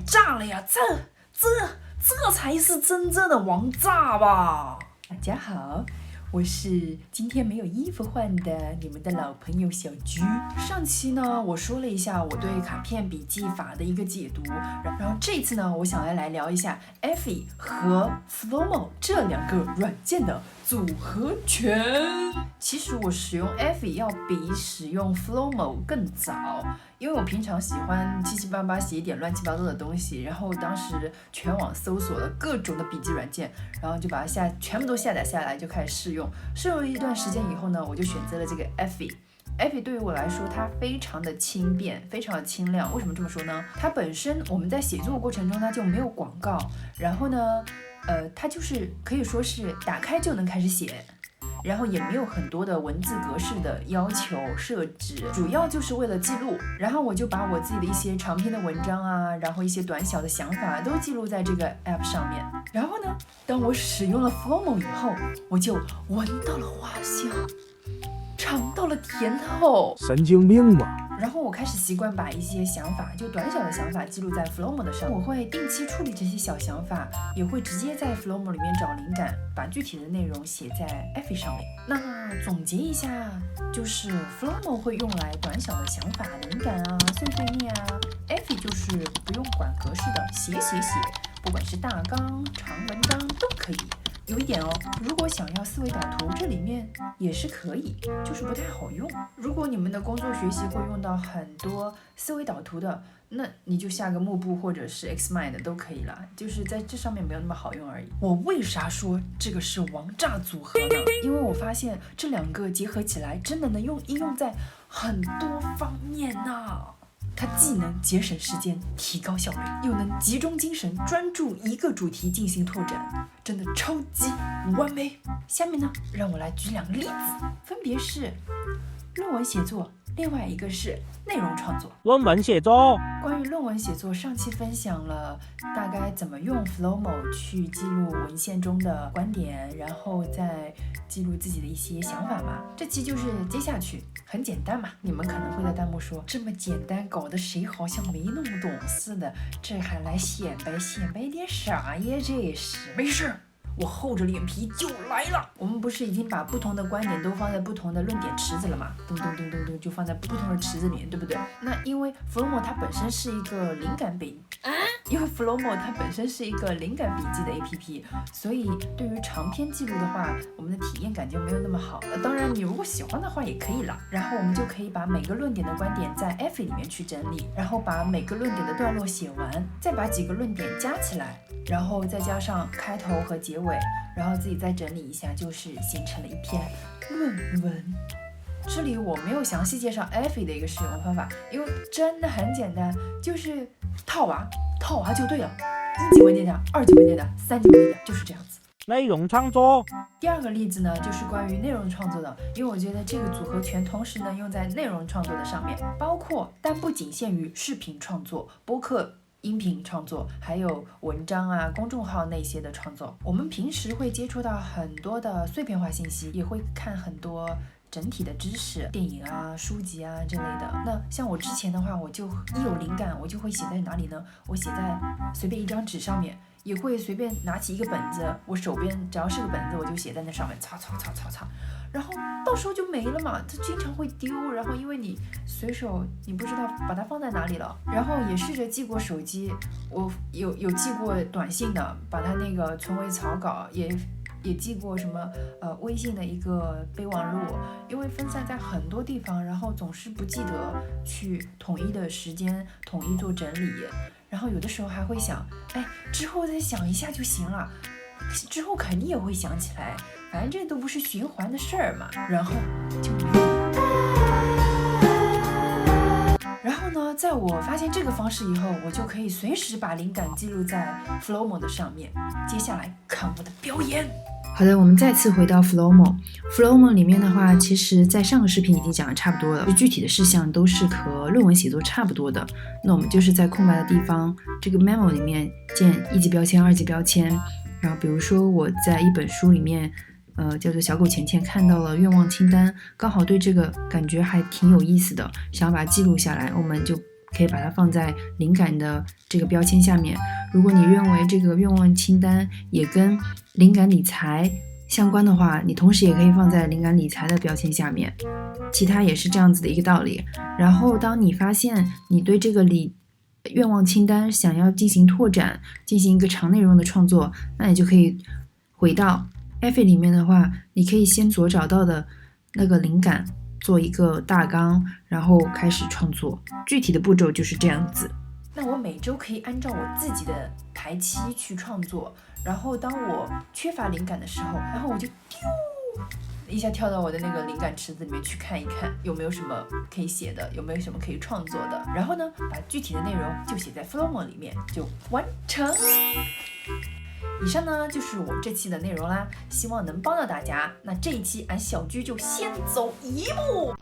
炸了呀！这才是真正的王炸吧！大家好，我是今天没有衣服换的你们的老朋友小居。上期呢，我说了一下我对卡片笔记法的一个解读，然后这次呢，我想要来聊一下 Effie 和 Flomo 这两个软件的组合拳。其实我使用 Effie 要比使用 Flomo 更早，因为我平常喜欢七七八八写一点乱七八糟的东西，然后当时全网搜索了各种的笔记软件，然后就把它全部都下载下来，就开始试用。试用一段时间以后呢，我就选择了这个 Effie。Effie 对于我来说，它非常的轻便，非常的轻量。为什么这么说呢？它本身我们在写作过程中它就没有广告，然后呢，它就是可以说是打开就能开始写。然后也没有很多的文字格式的要求设置，主要就是为了记录。然后我就把我自己的一些长篇的文章啊，然后一些短小的想法都记录在这个 app 上面。然后呢，当我使用了 Flomo 以后，我就闻到了花香，尝到了甜头，神经病吧！然后我开始习惯把一些想法，就短小的想法记录在 Flomo 的上面。我会定期处理这些小想法，也会直接在 Flomo 里面找灵感，把具体的内容写在 Effie 上面。那总结一下，就是 Flomo 会用来短小的想法、灵感啊、碎碎念啊 ，Effie 就是不用管格式的写，不管是大纲、长文章都可以。有一点哦，如果想要思维导图，这里面也是可以，就是不太好用。如果你们的工作学习会用到很多思维导图的，那你就下个幕布或者是 Xmind 都可以了，就是在这上面没有那么好用而已。我为啥说这个是王炸组合呢？因为我发现这两个结合起来，真的能应用在很多方面呢。它既能节省时间、提高效率，又能集中精神、专注一个主题进行拓展，真的超级完美。下面呢，让我来举两个例子，分别是论文写作，另外一个是内容创作。论文写作，关于论文写作，上期分享了大概怎么用 Flomo 去记录文献中的观点，然后再记录自己的一些想法嘛。这期就是接下去，很简单嘛。你们可能会在弹幕说，这么简单，搞得谁好像没那么懂似的，这还来显摆点啥呀？这是没事。我厚着脸皮就来了。我们不是已经把不同的观点都放在不同的论点池子了吗？噔噔噔噔噔，就放在不同的池子里面，对不对？那因为 Flomo 它本身是一个灵感笔记的 APP， 所以对于长篇记录的话，我们的体验感就没有那么好。当然，你如果喜欢的话也可以啦。然后我们就可以把每个论点的观点在 Effie 里面去整理，然后把每个论点的段落写完，再把几个论点加起来，然后再加上开头和结尾，然后自己再整理一下，就是形成了一篇论文。这里我没有详细介绍 Effie 的一个使用方法，因为真的很简单，就是套娃就对了。1级文件夹、2级文件夹、3级文件夹，就是这样子。内容创作。第二个例子呢，就是关于内容创作的，因为我觉得这个组合拳同时能用在内容创作的上面，包括但不仅限于视频创作、播客音频创作，还有文章啊、公众号那些的创作。我们平时会接触到很多的碎片化信息，也会看很多整体的知识、电影啊、书籍啊之类的。那像我之前的话，我就一有灵感，我就会写在哪里呢？我写在随便一张纸上面，也会随便拿起一个本子，我手边只要是个本子，我就写在那上面，擦，然后到时候就没了嘛。它经常会丢，然后因为你随手你不知道把它放在哪里了。然后也试着记过手机，我有记过短信的，把它那个存为草稿，也记过什么微信的一个备忘录，因为分散在很多地方，然后总是不记得去统一的时间统一做整理，然后有的时候还会想，之后再想一下就行了，之后肯定也会想起来，反正这都不是循环的事儿嘛，然后就没有。然后呢，在我发现这个方式以后，我就可以随时把灵感记录在 Flomo 的上面。接下来看我的表演。好的，我们再次回到 Flomo 里面的话，其实在上个视频已经讲的差不多了，具体的事项都是和论文写作差不多的。那我们就是在空白的地方，这个 memo 里面建1级标签、2级标签，然后比如说我在一本书里面叫做小狗钱钱看到了愿望清单，刚好对这个感觉还挺有意思的，想要把它记录下来，我们就可以把它放在灵感的这个标签下面。如果你认为这个愿望清单也跟灵感理财相关的话，你同时也可以放在灵感理财的标签下面。其他也是这样子的一个道理。然后当你发现你对这个愿望清单想要进行拓展，进行一个长内容的创作，那你就可以回到 Effie 里面的话，你可以先所找到的那个灵感做一个大纲，然后开始创作。具体的步骤就是这样子。那我每周可以按照我自己的排期去创作，然后当我缺乏灵感的时候，然后我就丢一下跳到我的那个灵感池子里面去看一看，有没有什么可以写的，有没有什么可以创作的，然后呢，把具体的内容就写在 Flomo 里面，就完成。以上呢就是我这期的内容啦，希望能帮到大家。那这一期俺小居就先走一步。